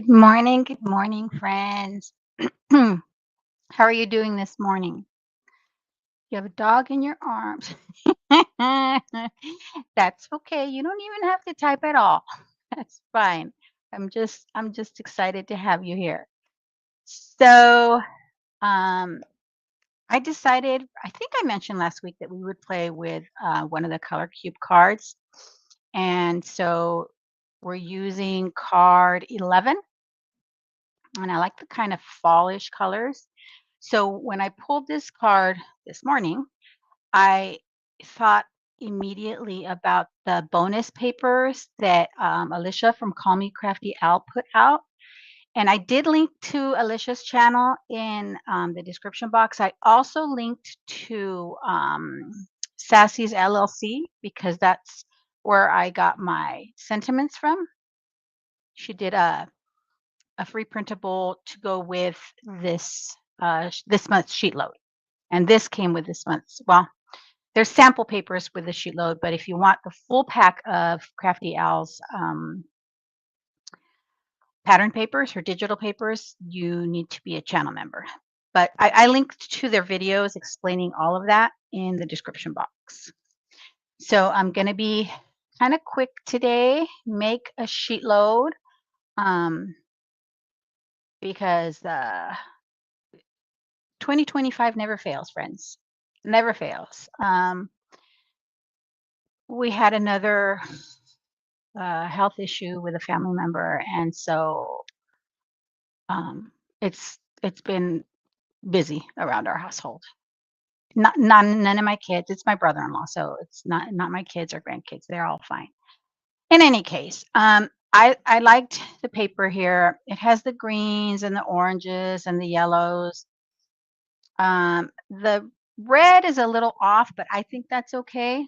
Good morning, friends. How are you doing this morning? You have a dog in your arms. That's okay. You don't even have to type at all. That's fine. I'm just excited to have you here. So, um, I decided, I think I mentioned last week that we would play with one of the color cube cards. And so we're using card 11, and I like the kind of fallish colors. So when I pulled this card this morning, I thought immediately about the bonus papers that Alicia from Call Me Crafty Al put out. And I did link to Alicia's channel in the description box. I also linked to Sassy's LLC because that's where I got my sentiments from. She did a free printable to go with this month's sheet load. And this came with this month's. Well, there's sample papers with the sheet load, but if you want the full pack of Crafty Owl's pattern papers or digital papers, you need to be a channel member. But I linked to their videos explaining all of that in the description box. So I'm going to be kind of quick today, make a sheet load um, because 2025 never fails, friends. Never fails. We had another health issue with a family member, and so it's been busy around our household. Not none of my kids. It's my brother-in-law, so it's not my kids or grandkids. They're all fine. In any case, I liked the paper here. It has the greens and the oranges and the yellows. The red is a little off, but I think that's okay.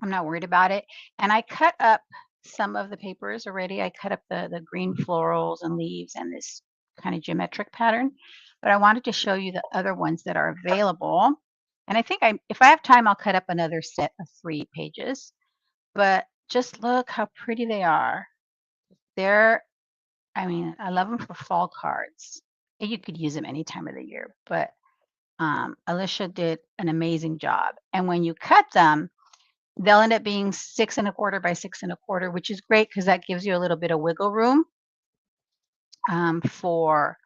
I'm not worried about it. And I cut up some of the papers already. I cut up the green florals and leaves and this kind of geometric pattern. But I wanted to show you the other ones that are available. And I think if I have time, I'll cut up another set of 3 pages. But just look how pretty they are. I mean, I love them for fall cards. You could use them any time of the year, but Alicia did an amazing job. And when you cut them, they'll end up being 6 1/4 by 6 1/4, which is great because that gives you a little bit of wiggle room for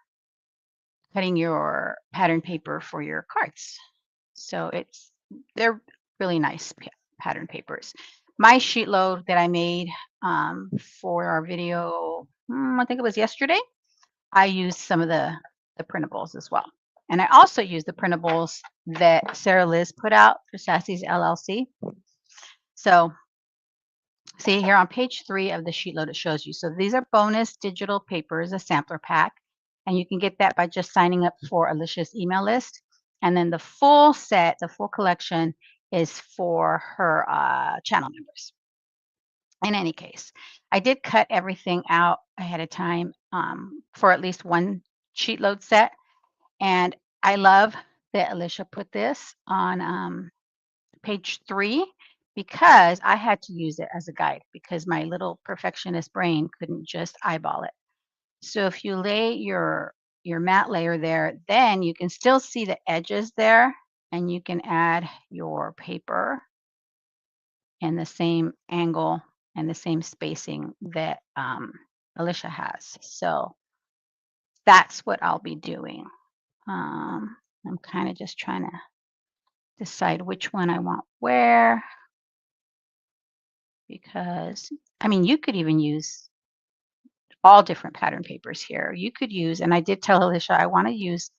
cutting your pattern paper for your cards. So they're really nice pattern papers. My sheet load that I made for our video, I think it was yesterday, I used some of the printables as well. And I also used the printables that Sarah Liz put out for Sassy's LLC. So see here on page 3 of the sheet load, it shows you. So these are bonus digital papers, a sampler pack. And you can get that by just signing up for Alicia's email list. And then the full set, the full collection is for her channel members. In any case, I did cut everything out ahead of time for at least one sheet load set. And I love that Alicia put this on page 3 because I had to use it as a guide because my little perfectionist brain couldn't just eyeball it. So if you lay your matte layer there, then you can still see the edges there and you can add your paper in the same angle and the same spacing that Alicia has. So that's what I'll be doing. I'm kind of just trying to decide which one I want where because I mean, you could even use all different pattern papers here. You could use, and I did tell Alicia I want to use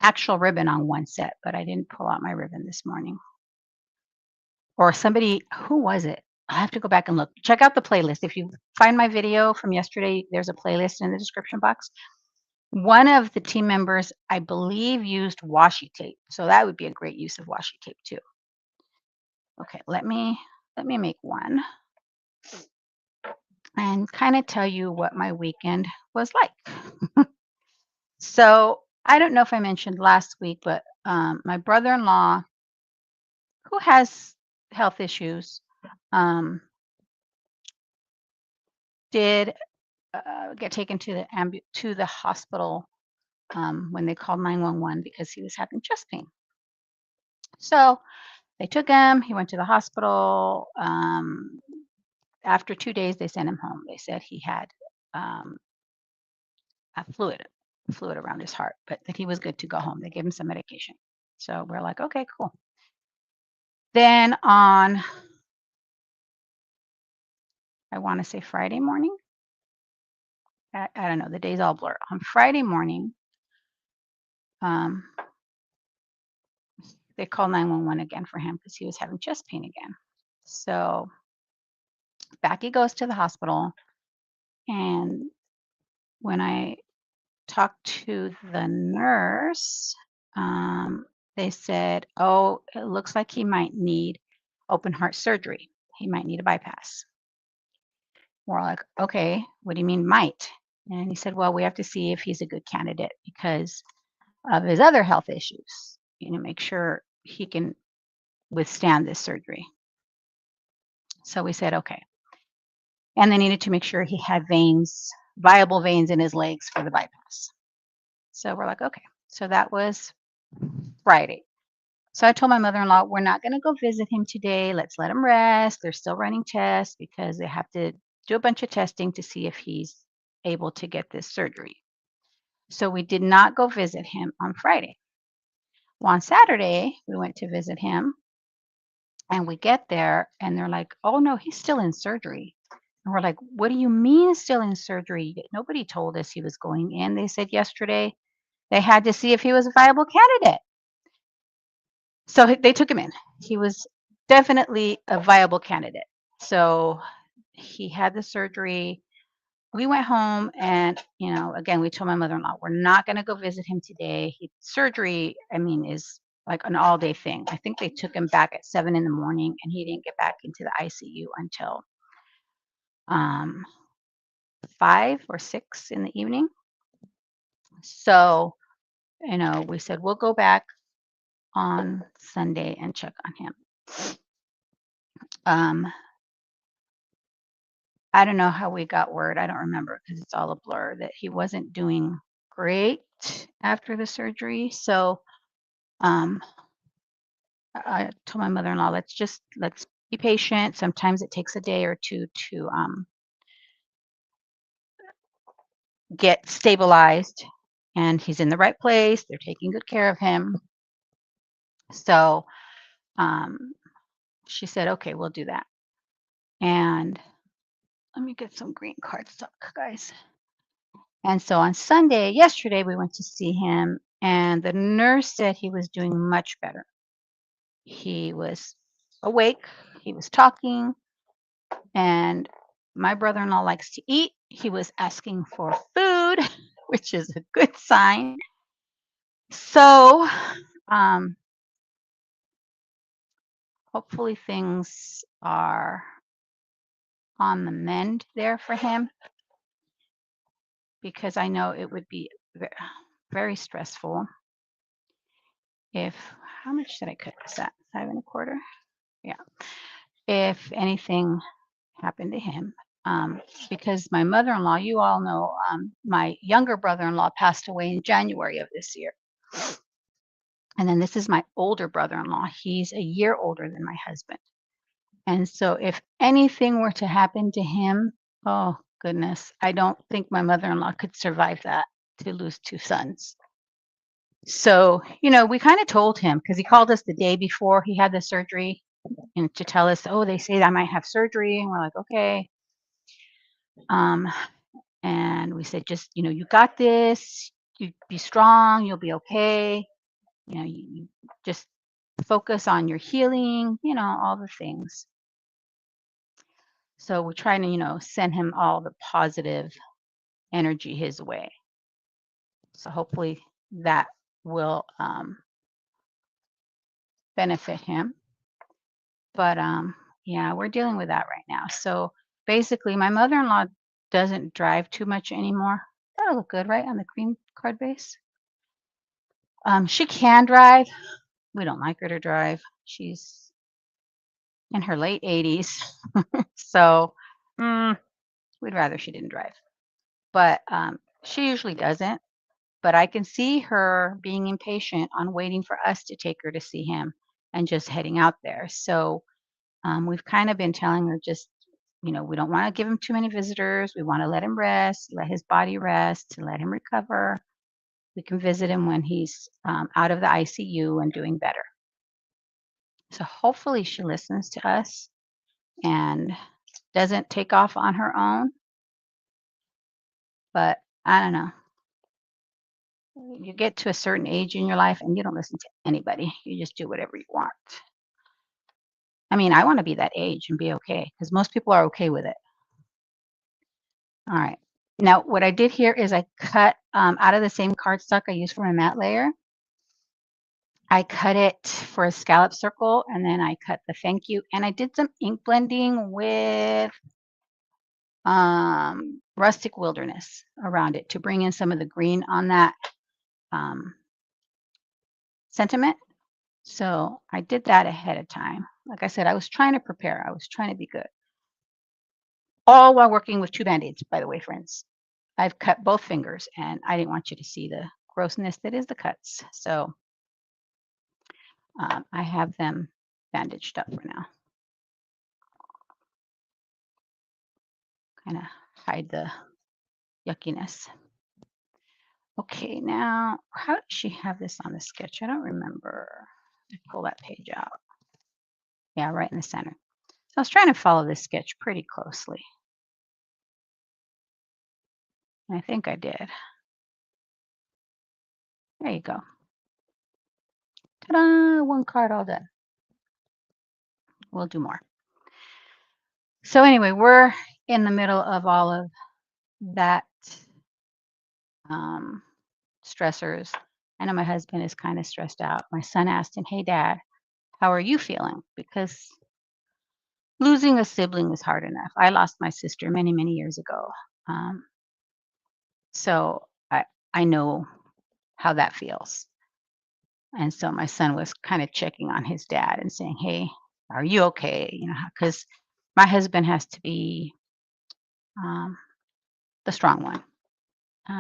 actual ribbon on one set, but I didn't pull out my ribbon this morning. Or somebody, who was it? I have to go back and look. Check out the playlist. If you find my video from yesterday, there's a playlist in the description box. One of the team members, I believe, used washi tape. So that would be a great use of washi tape too. Okay, let me make one and kind of tell you what my weekend was like. So I don't know if I mentioned last week, but my brother-in-law, who has health issues, um, did get taken to the hospital when they called 911 because he was having chest pain. So they took him. He went to the hospital. After 2 days, they sent him home. They said he had um, a fluid around his heart, but that he was good to go home. They gave him some medication. So we're like, okay, cool. Then on, I want to say Friday morning. I don't know. The days all blur. On Friday morning, um, they called 911 again for him because he was having chest pain again. So back he goes to the hospital. And when I talked to the nurse, um, they said, oh, it looks like he might need open heart surgery. He might need a bypass. We're like, okay, what do you mean might? And he said, well, we have to see if he's a good candidate because of his other health issues, make sure he can withstand this surgery. So we said, okay. And they needed to make sure he had viable veins in his legs for the bypass. So we're like, okay. So that was Friday. So I told my mother-in-law, we're not going to go visit him today. Let's let him rest. They're still running tests because they have to do a bunch of testing to see if he's able to get this surgery. So we did not go visit him on Friday. Well, on Saturday, we went to visit him and we get there and they're like, oh no, he's still in surgery. And we're like, what do you mean still in surgery? Nobody told us he was going in. They said yesterday they had to see if he was a viable candidate. So they took him in. He was definitely a viable candidate. So he had the surgery. We went home and, again, we told my mother-in-law, we're not going to go visit him today. Surgery, I mean, is like an all day thing. I think they took him back at 7 in the morning and he didn't get back into the ICU until um, 5 or 6 in the evening. So, we said, we'll go back on Sunday and check on him. I don't know how we got word. I don't remember because it's all a blur that he wasn't doing great after the surgery. So um, I told my mother-in-law, let's be patient. Sometimes it takes a day or two to get stabilized, and he's in the right place. They're taking good care of him. So um, she said, okay, we'll do that. And let me get some green cardstock, guys. And so on Sunday, yesterday, we went to see him, and the nurse said he was doing much better. He was awake, he was talking, and my brother-in-law likes to eat. He was asking for food, which is a good sign. So, um, hopefully things are on the mend there for him because I know it would be very stressful if how much did I cut this at? 5 1/4? Yeah. If anything happened to him. Because my mother-in-law, you all know, my younger brother-in-law passed away in January of this year. And then this is my older brother-in-law. He's a year older than my husband. And so if anything were to happen to him, oh goodness, I don't think my mother-in-law could survive that to lose 2 sons. So, we kind of told him because he called us the day before he had the surgery and to tell us, oh, they say I might have surgery. And we're like, okay. And we said, just, you got this, you be strong, you'll be okay. You just focus on your healing, all the things. So we're trying to, send him all the positive energy his way. So hopefully that will benefit him. But yeah, we're dealing with that right now. So basically, my mother-in-law doesn't drive too much anymore. That'll look good, right, on the green card base. She can drive. We don't like her to drive. She's in her late 80s. So we'd rather she didn't drive. but she usually doesn't. But I can see her being impatient on waiting for us to take her to see him and just heading out there. So we've kind of been telling her just, we don't want to give him too many visitors. We want to let him rest, let his body rest, to let him recover. We can visit him when he's out of the ICU and doing better. So hopefully she listens to us and doesn't take off on her own. But I don't know. You get to a certain age in your life and you don't listen to anybody. You just do whatever you want. I mean, I want to be that age and be okay because most people are okay with it. All right. Now, what I did here is I cut out of the same cardstock I used for my mat layer. I cut it for a scallop circle and then I cut the thank you. And I did some ink blending with rustic wilderness around it to bring in some of the green on that um, sentiment. So I did that ahead of time. Like I said, I was trying to prepare. I was trying to be good. All while working with 2 Band-Aids, by the way, friends. I've cut both fingers, and I didn't want you to see the grossness that is the cuts. So I have them bandaged up for now. Kind of hide the yuckiness. Okay, now, how did she have this on the sketch? I don't remember. Pull that page out. Yeah, right in the center. So I was trying to follow this sketch pretty closely. I think I did. There you go. Ta-da! One card all done. We'll do more. So anyway, we're in the middle of all of that stressors. I know my husband is kind of stressed out. My son asked him, "Hey, Dad, how are you feeling?" Because losing a sibling is hard enough. I lost my sister many, many years ago. Um, so I know how that feels. And so my son was kind of checking on his dad and saying, "Hey, are you okay?" Because my husband has to be um, the strong one.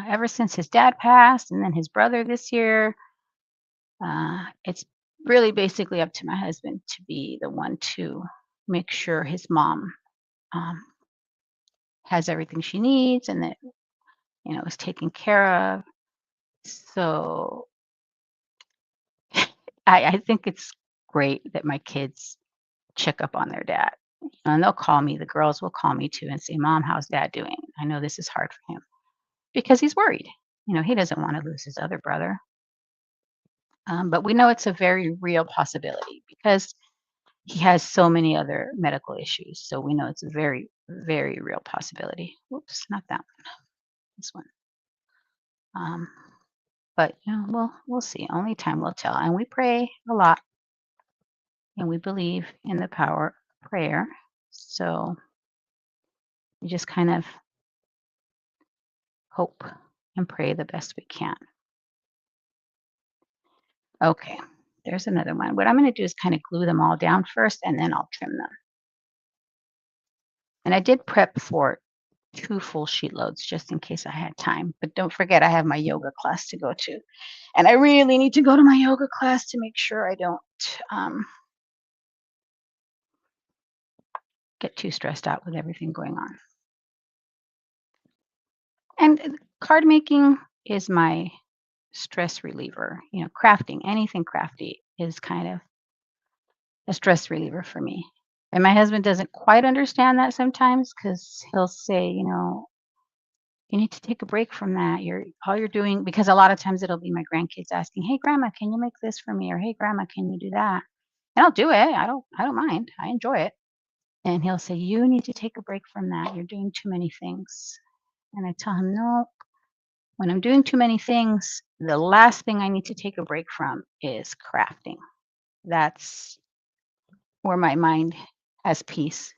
Ever since his dad passed and then his brother this year, it's really basically up to my husband to be the one to make sure his mom um, has everything she needs and that, is taken care of. So I think it's great that my kids check up on their dad. And they'll call me, the girls will call me too and say, "Mom, how's dad doing? I know this is hard for him," because he's worried. He doesn't want to lose his other brother. But we know it's a very real possibility because he has so many other medical issues. So we know it's a very, very real possibility. Whoops, not that one. This one. Um, but we'll see. Only time will tell. And we pray a lot, and we believe in the power of prayer. So we just kind of hope and pray the best we can. Okay, there's another one. What I'm going to do is kind of glue them all down first, and then I'll trim them. And I did prep for 2 full sheet loads just in case I had time. But don't forget, I have my yoga class to go to. And I really need to go to my yoga class to make sure I don't get too stressed out with everything going on. And card making is my stress reliever. Crafting, anything crafty is kind of a stress reliever for me. And my husband doesn't quite understand that sometimes because he'll say, "You need to take a break from that. All you're doing," because a lot of times it'll be my grandkids asking, "Hey, grandma, can you make this for me?" Or, "Hey, grandma, can you do that?" And I'll do it. I don't mind. I enjoy it. And he'll say, "You need to take a break from that. You're doing too many things." And I tell him, "No, when I'm doing too many things, the last thing I need to take a break from is crafting. That's where my mind has peace."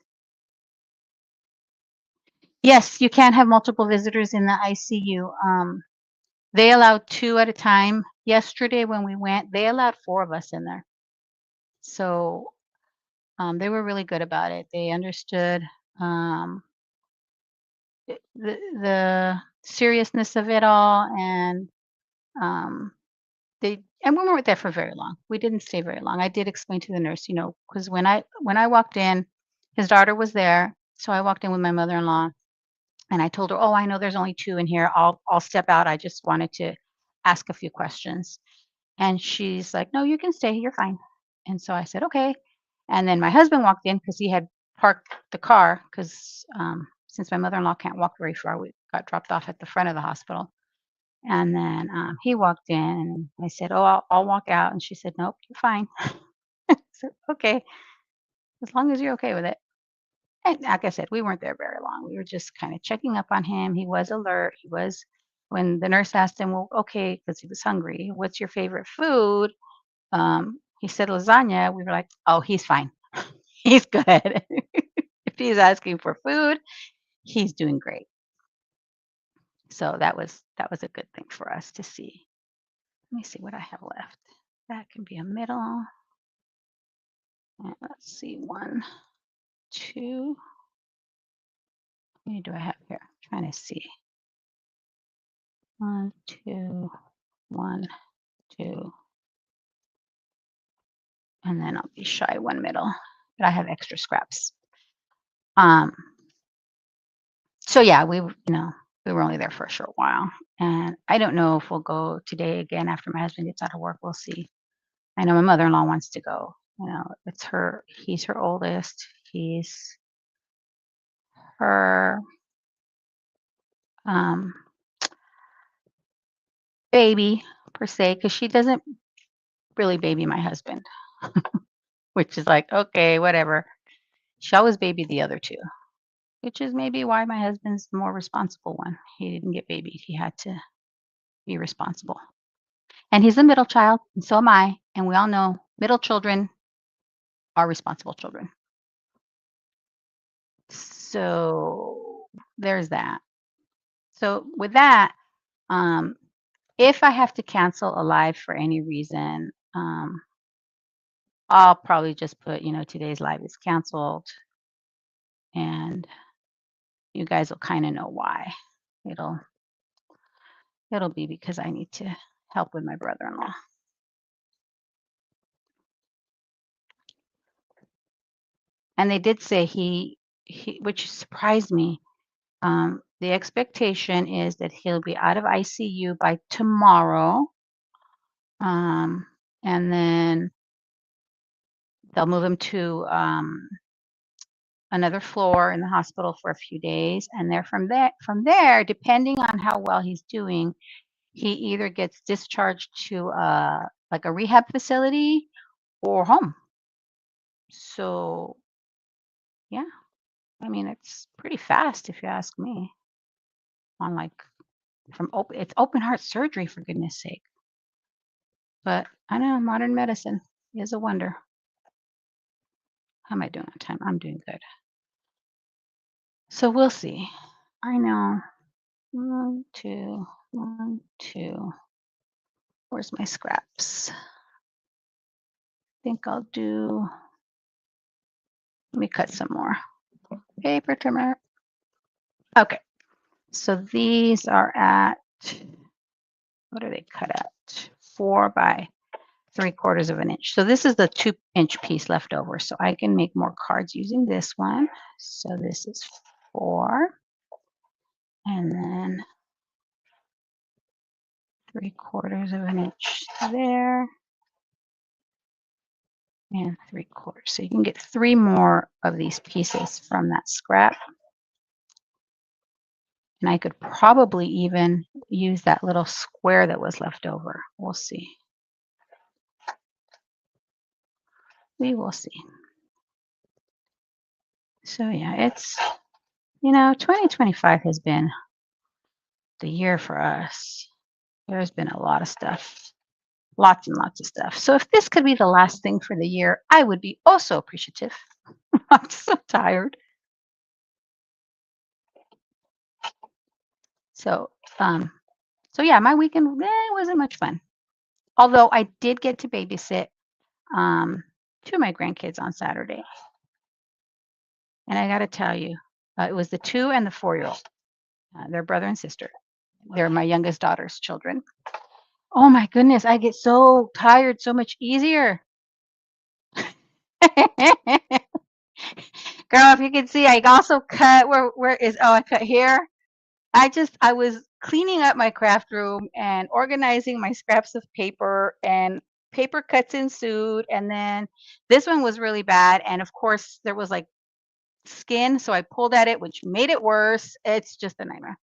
Yes, you can have multiple visitors in the ICU. They allowed 2 at a time. Yesterday when we went, they allowed 4 of us in there. So, they were really good about it. They understood. The seriousness of it all, and um, we weren't there for very long. We didn't stay very long. I did explain to the nurse, because when I walked in, his daughter was there, so I walked in with my mother-in-law, and I told her, "Oh, I know there's only 2 in here. I'll step out. I just wanted to ask a few questions." And she's like, "No, you can stay. You're fine." And so I said, "Okay." And then my husband walked in because he had parked the car because since my mother-in-law can't walk very far, we got dropped off at the front of the hospital. And then he walked in, and I said, "Oh, I'll walk out." And she said, "Nope, you're fine." So okay, as long as you're okay with it. And like I said, we weren't there very long. We were just kind of checking up on him. He was alert. When the nurse asked him, "Well, okay," because he was hungry, "what's your favorite food?" He said lasagna. We were like, "Oh, he's fine. He's good." If he's asking for food, he's doing great. So that was a good thing for us to see. Let me see what I have left. That can be a middle. And let's see, 1, 2. How many do I have here? I'm trying to see. 1, 2, 1, 2, and then I'll be shy 1 middle. But I have extra scraps. Um, so yeah, we were only there for a short while, and I don't know if we'll go today again after my husband gets out of work. We'll see. I know my mother-in-law wants to go. He's her oldest. He's her um, baby per se, because she doesn't really baby my husband, which is like, okay, whatever. She always babied the other 2, which is maybe why my husband's the more responsible one. He didn't get babied. He had to be responsible. And he's the middle child, and so am I. And we all know middle children are responsible children. So there's that. So with that, um, if I have to cancel a live for any reason, I'll probably just put, today's live is canceled, and you guys will kind of know why. It'll it'll be because I need to help with my brother-in-law. And they did say which surprised me. The expectation is that he'll be out of ICU by tomorrow. And then they'll move him to another floor in the hospital for a few days. And from there, depending on how well he's doing, he either gets discharged to like a rehab facility or home. So yeah, I mean it's pretty fast if you ask me. On like it's open heart surgery for goodness sake. But I know modern medicine is a wonder. How am I doing on time? I'm doing good. So we'll see. I know. 1, 2, 1, 2. Where's my scraps? I think I'll do. Let me cut some more. Paper trimmer. Okay. So these are at, what are they cut at? 4 by 3/4 of an inch. So this is the 2-inch piece left over. So I can make more cards using this one. So this is 4. And then 3/4 of an inch there. And 3/4. So you can get 3 more of these pieces from that scrap. And I could probably even use that little square that was left over. We'll see. We will see. So yeah, 2025 has been the year for us. There's been a lot of stuff, lots and lots of stuff. So if this could be the last thing for the year, I would be also appreciative. I'm so tired. So, yeah, my weekend wasn't much fun. Although I did get to babysit 2 of my grandkids on Saturday, and I got to tell you, it was the 2 and the 4-year-old, their brother and sister. They're my youngest daughter's children. Oh my goodness, I get so tired so much easier. Girl, if you can see, I also cut where is I cut here. I was cleaning up my craft room and organizing my scraps of paper, and paper cuts ensued, and then this one was really bad, and of course there was like skin, so I pulled at it, which made it worse. It's just a nightmare.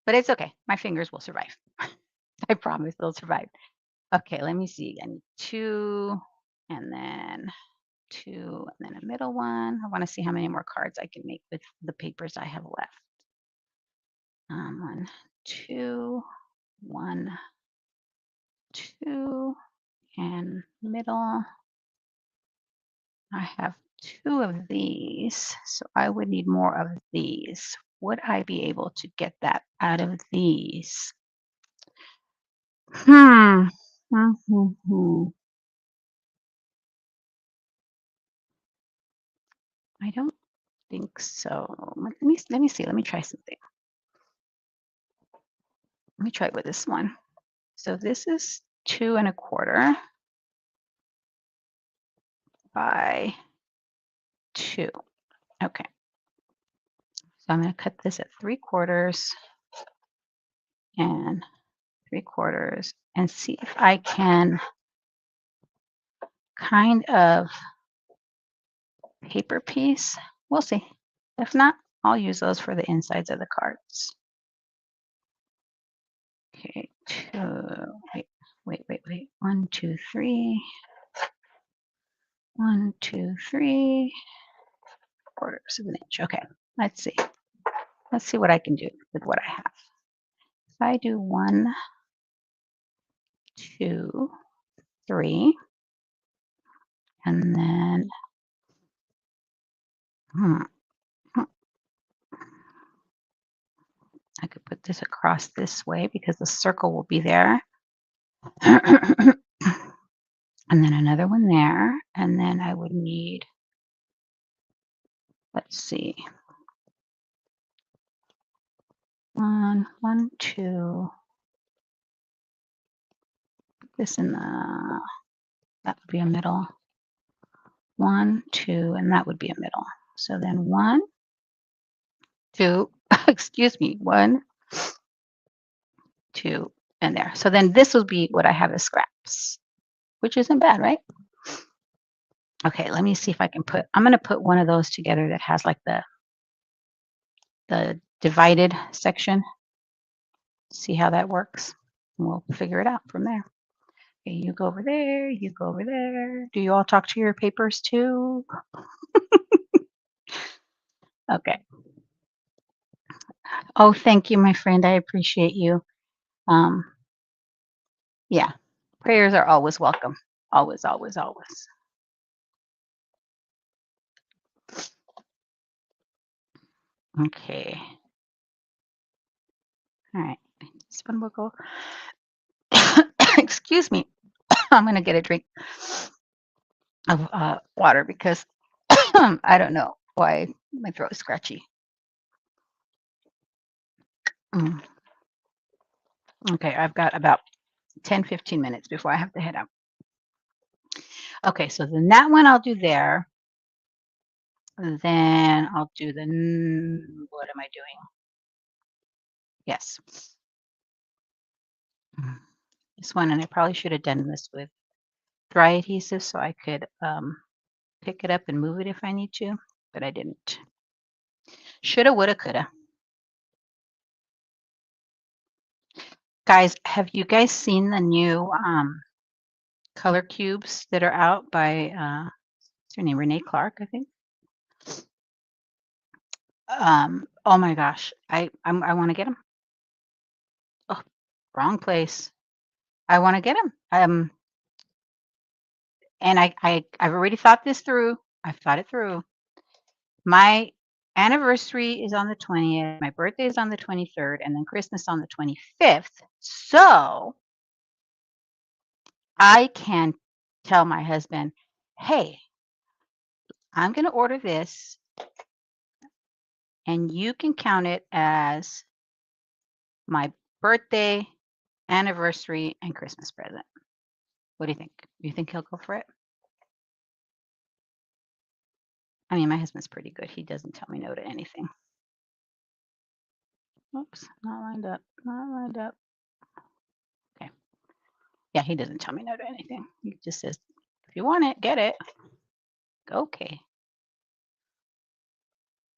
But it's okay. My fingers will survive. I promise they'll survive. Okay, let me see. I need two, and then two, and then a middle one. I want to see how many more cards I can make with the papers I have left. One, two, one, two, and middle. I have two of these, so I would need more of these. Would I be able to get that out of these? Hmm. Hmm. I don't think so. Let me see. Let me try something. Let me try it with this one. So this is 2 1/4 by 2. Okay. So I'm going to cut this at 3/4 and 3/4 and see if I can kind of paper piece. We'll see. If not, I'll use those for the insides of the cards. Okay, wait. 1, 2, 3. 1, 2, 3 quarters of an inch. Okay, let's see. Let's see what I can do with what I have. If I do 1, 2, 3, and then hmm, hmm, I could put this across this way because the circle will be there. And then another one there. And then I would need, let's see, 1, 1, 2. This in the, that would be a middle. 1, 2, and that would be a middle. So then 1, 2, excuse me, 1, 2, and there. So then this will be what I have as scraps, which isn't bad, right? Okay, let me see if I can I'm going to put one of those together that has like the divided section. See how that works. And we'll figure it out from there. Okay, you go over there, you go over there. Do you all talk to your papers too? Okay. Oh, thank you, my friend. I appreciate you. Um, yeah, prayers are always welcome. Always, always, always. Okay. All right. This one will go. Excuse me. I'm going to get a drink of water because I don't know why my throat is scratchy. Mm. Okay, I've got about 10-15 minutes before I have to head out. Okay, so then that one I'll do there. Then I'll do what am I doing? Yes. This one, and I probably should have done this with dry adhesive so I could pick it up and move it if I need to, but I didn't. Shoulda, woulda, coulda. Guys, have you guys seen the new color cubes that are out by what's her name? Renee Clark, I think. Oh my gosh, I want to get them. Oh, wrong place. I want to get them. And I've already thought this through. I've thought it through. My anniversary is on the 20th. My birthday is on the 23rd, and then Christmas on the 25th. So I can tell my husband, "Hey, I'm going to order this, and you can count it as my birthday, anniversary, and Christmas present. What do you think? Do you think he'll go for it? I mean, my husband's pretty good. He doesn't tell me no to anything. Oops, not lined up. Not lined up. Okay. Yeah, he doesn't tell me no to anything. He just says, if you want it, get it. Okay.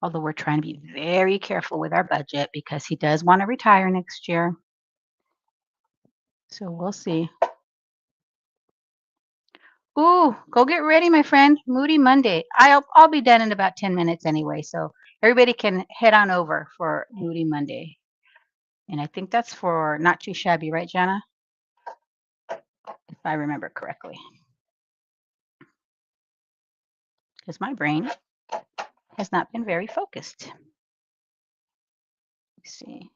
Although we're trying to be very careful with our budget because he does want to retire next year. So we'll see. Ooh, go get ready, my friend. Moody Monday. I'll be done in about 10 minutes anyway, so everybody can head on over for Moody Monday. And I think that's for Not Too Shabby, right, Jana? If I remember correctly. Because my brain has not been very focused. Let's see.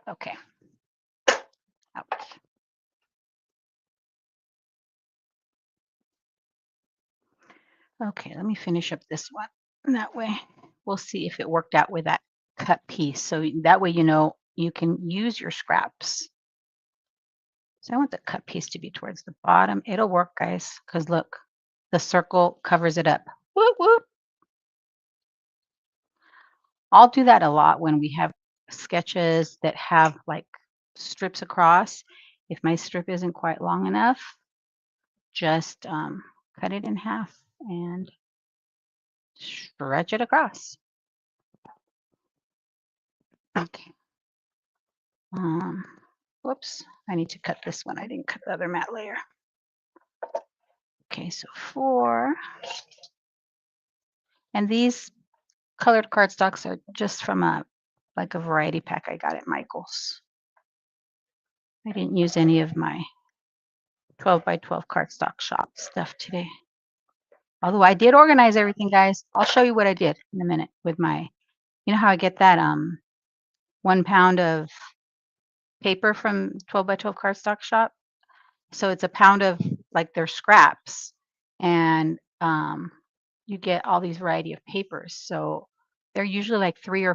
Okay. Ouch. Okay, let me finish up this one. And that way we'll see if it worked out with that cut piece. So that way you know you can use your scraps. So I want the cut piece to be towards the bottom. It'll work, guys, because look, the circle covers it up. Whoop, whoop. I'll do that a lot when we have sketches that have like strips across. If my strip isn't quite long enough, just cut it in half and stretch it across. Okay. Whoops, I need to cut this one. I didn't cut the other matte layer. Okay, so 4. And these colored cardstocks are just from a variety pack I got at Michael's. I didn't use any of my 12 by 12 cardstock shop stuff today. Although I did organize everything, guys. I'll show you what I did in a minute with my, you know how I get that 1 pound of paper from 12 by 12 cardstock shop? So it's a pound of like their scraps, and you get all these variety of papers. So they're usually like 3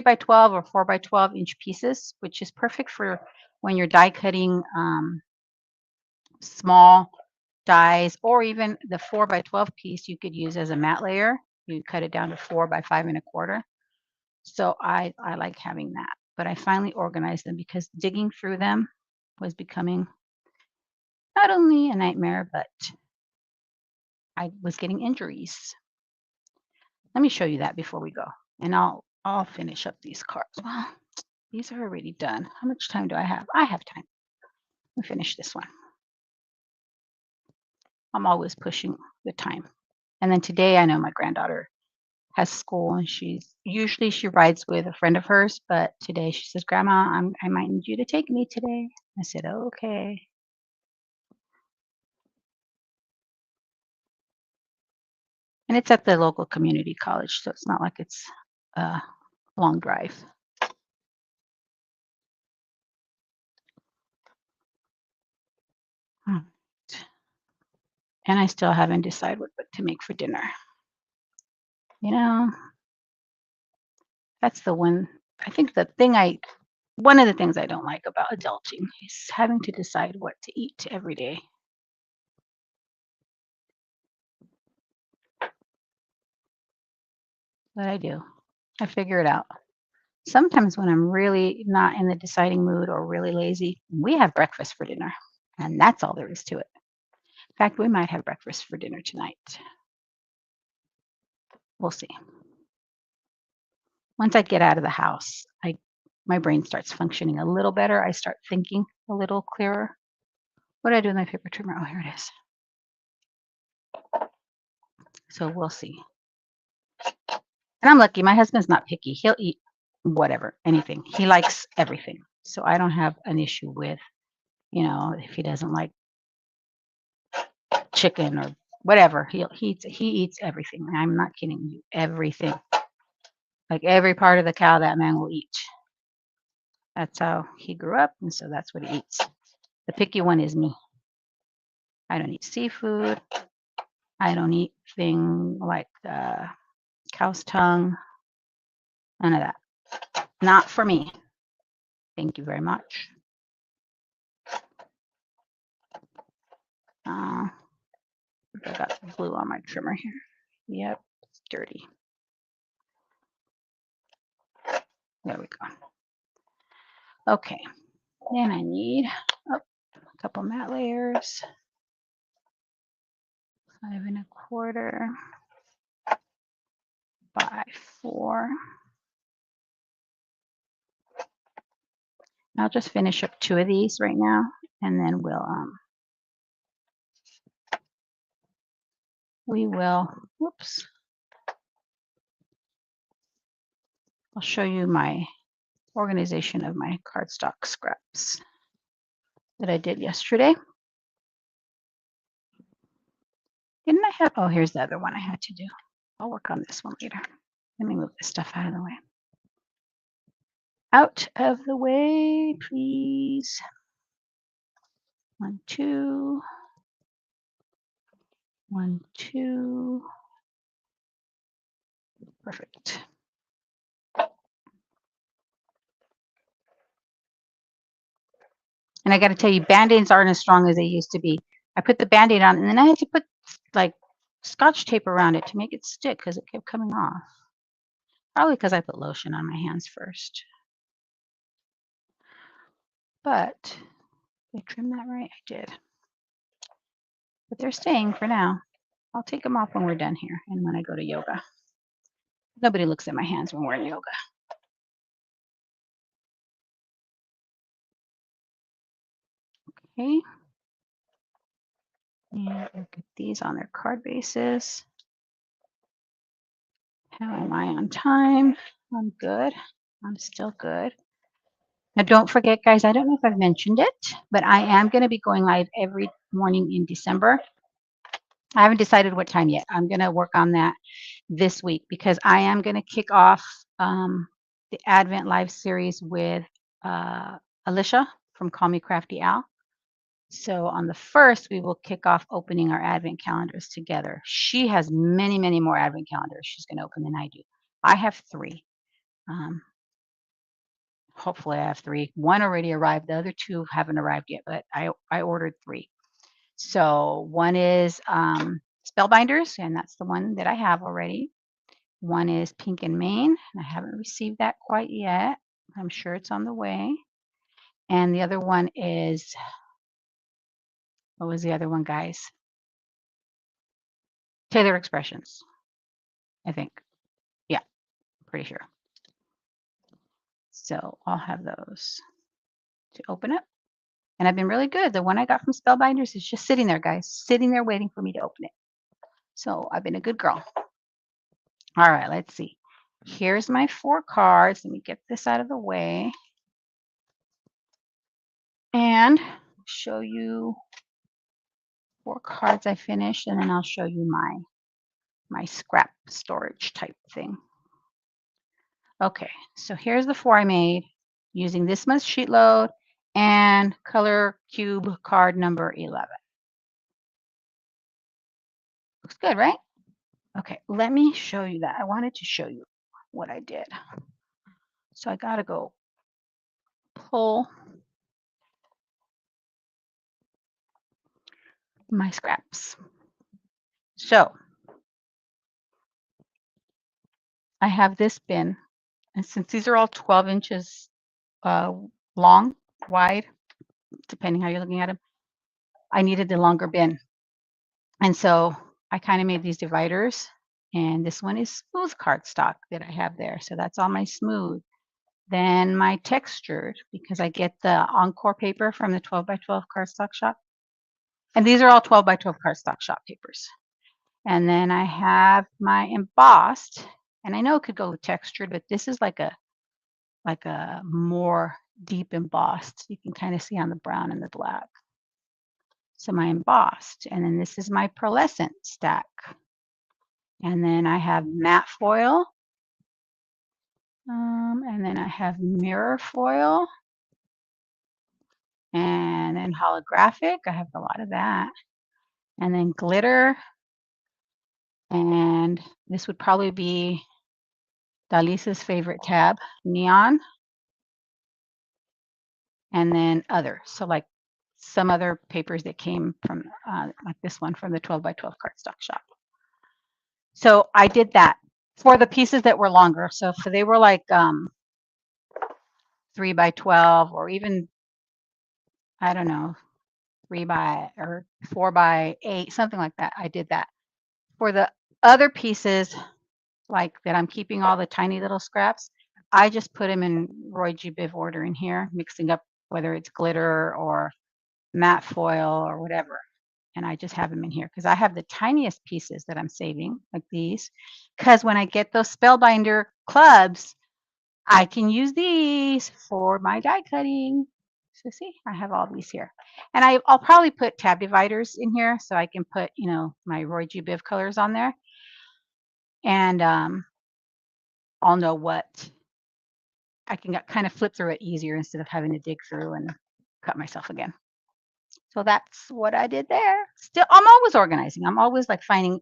by 12 or 4 by 12 inch pieces, which is perfect for when you're die cutting small dies, or even the 4 by 12 piece you could use as a matte layer. You cut it down to 4 by 5 1/4. So I like having that. But I finally organized them because digging through them was becoming not only a nightmare, but I was getting injuries. Let me show you that before we go, and I'll finish up these cards. Well, these are already done. How much time do I have? I have time. Let me finish this one. I'm always pushing the time. And then today, I know my granddaughter has school, and she rides with a friend of hers, but today she says, "Grandma, I might need you to take me today." I said, "Okay." And it's at the local community college, so it's not like it's a long drive. Hmm. And I still haven't decided what to make for dinner. You know, that's the one. I think one of the things I don't like about adulting is having to decide what to eat every day. But I do. I figure it out. Sometimes when I'm really not in the deciding mood or really lazy, we have breakfast for dinner. And that's all there is to it. In fact, we might have breakfast for dinner tonight. We'll see. Once I get out of the house, my brain starts functioning a little better. I start thinking a little clearer. What did I do with my paper trimmer? Oh, here it is. So we'll see. And I'm lucky. My husband's not picky. He'll eat whatever, anything. He likes everything. So I don't have an issue with, if he doesn't like chicken or whatever. He eats everything. I'm not kidding you. Everything. Like every part of the cow that man will eat. That's how he grew up, and so that's what he eats. The picky one is me. I don't eat seafood. I don't eat thing like cow's tongue, none of that. Not for me. Thank you very much. I got glue on my trimmer here. Yep, it's dirty. There we go. Okay, then I need a couple matte layers. 5 1/4 by 4. I'll just finish up 2 of these right now, and then we will, whoops. I'll show you my organization of my cardstock scraps that I did yesterday. Didn't I have, oh, here's the other one I had to do. I'll work on this one later. Let me move this stuff out of the way. Out of the way, please. 1, 2. 1, 2. Perfect. And I got to tell you, Band-Aids aren't as strong as they used to be. I put the Band-Aid on, and then I had to put like Scotch tape around it to make it stick because it kept coming off. Probably because I put lotion on my hands first. But did I trim that right? I did. But they're staying for now. I'll take them off when we're done here and when I go to yoga. Nobody looks at my hands when we're in yoga. Okay. And we'll get these on their card bases. How am I on time? I'm good. I'm still good. Now, don't forget, guys, I don't know if I've mentioned it, but I am going to be going live every morning in December. I haven't decided what time yet. I'm going to work on that this week because I am going to kick off the Advent Live series with Alicia from Call Me Crafty Al. So on the 1st, we will kick off opening our Advent calendars together. She has many, many more Advent calendars she's going to open than I do. I have 3. Hopefully I have 3. 1 already arrived. The other 2 haven't arrived yet, but I ordered 3. So one is Spellbinders, and that's the one that I have already. One is Pink and Main, and I haven't received that quite yet. I'm sure it's on the way. And the other one is, what was the other one, guys? Taylor Expressions, I think. Yeah, pretty sure. So I'll have those to open up. And I've been really good. The one I got from Spellbinders is just sitting there, guys, sitting there waiting for me to open it. So I've been a good girl. All right, let's see. Here's my 4 cards. Let me get this out of the way and show you 4 cards I finished, and then I'll show you my scrap storage type thing. Okay, so here's the 4 I made using this much sheet load and color cube card number 11. Looks good, right? Okay, let me show you that. I wanted to show you what I did. So I got to go pull my scraps. So I have this bin, and since these are all 12 inches long, wide, depending how you're looking at them, I needed the longer bin. And so I kind of made these dividers, and this one is smooth cardstock that I have there. So that's all my smooth. Then my textured, because I get the Encore paper from the 12 by 12 cardstock shop. And these are all 12 by 12 cardstock shop papers. And then I have my embossed, and I know it could go with textured, but this is like a more deep embossed. You can kind of see on the brown and the black. So my embossed, and then this is my pearlescent stack. And then I have matte foil. And then I have mirror foil. And then holographic. I have a lot of that. And then glitter. And this would probably be Dalisa's favorite tab, neon, and then other. So like some other papers that came from like this one from the 12 by 12 cardstock shop. So I did that for the pieces that were longer. So if they were like 3 by 12 or even, I don't know, 3 by or 4 by 8, something like that, I did that. For the other pieces, like that I'm keeping all the tiny little scraps, I just put them in Roy G. Biv order in here, mixing up whether it's glitter or matte foil or whatever. And I just have them in here because I have the tiniest pieces that I'm saving, like these. Because when I get those spellbinder clubs, I can use these for my die cutting. So see, I have all these here. And I'll probably put tab dividers in here so I can put, my Roy G. Biv colors on there. And I'll know what I can kind of flip through it easier instead of having to dig through and cut myself again. So that's what I did there. Still, I'm always organizing. I'm always like finding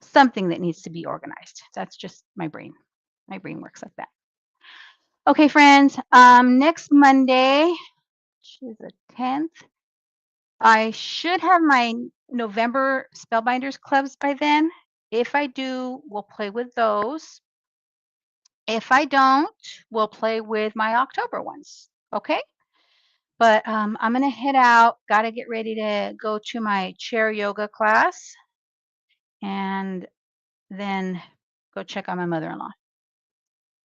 something that needs to be organized. That's just my brain. My brain works like that. Okay, friends. Next Monday, which is the 10th, I should have my November Spellbinders clubs by then. If I do, we'll play with those. If I don't, we'll play with my October ones. Okay? But I'm going to head out. Got to get ready to go to my chair yoga class and then go check on my mother in law.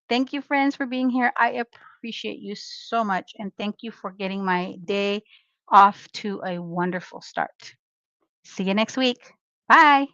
Thank you, friends, for being here. I appreciate you so much. And thank you for getting my day off to a wonderful start. See you next week. Bye.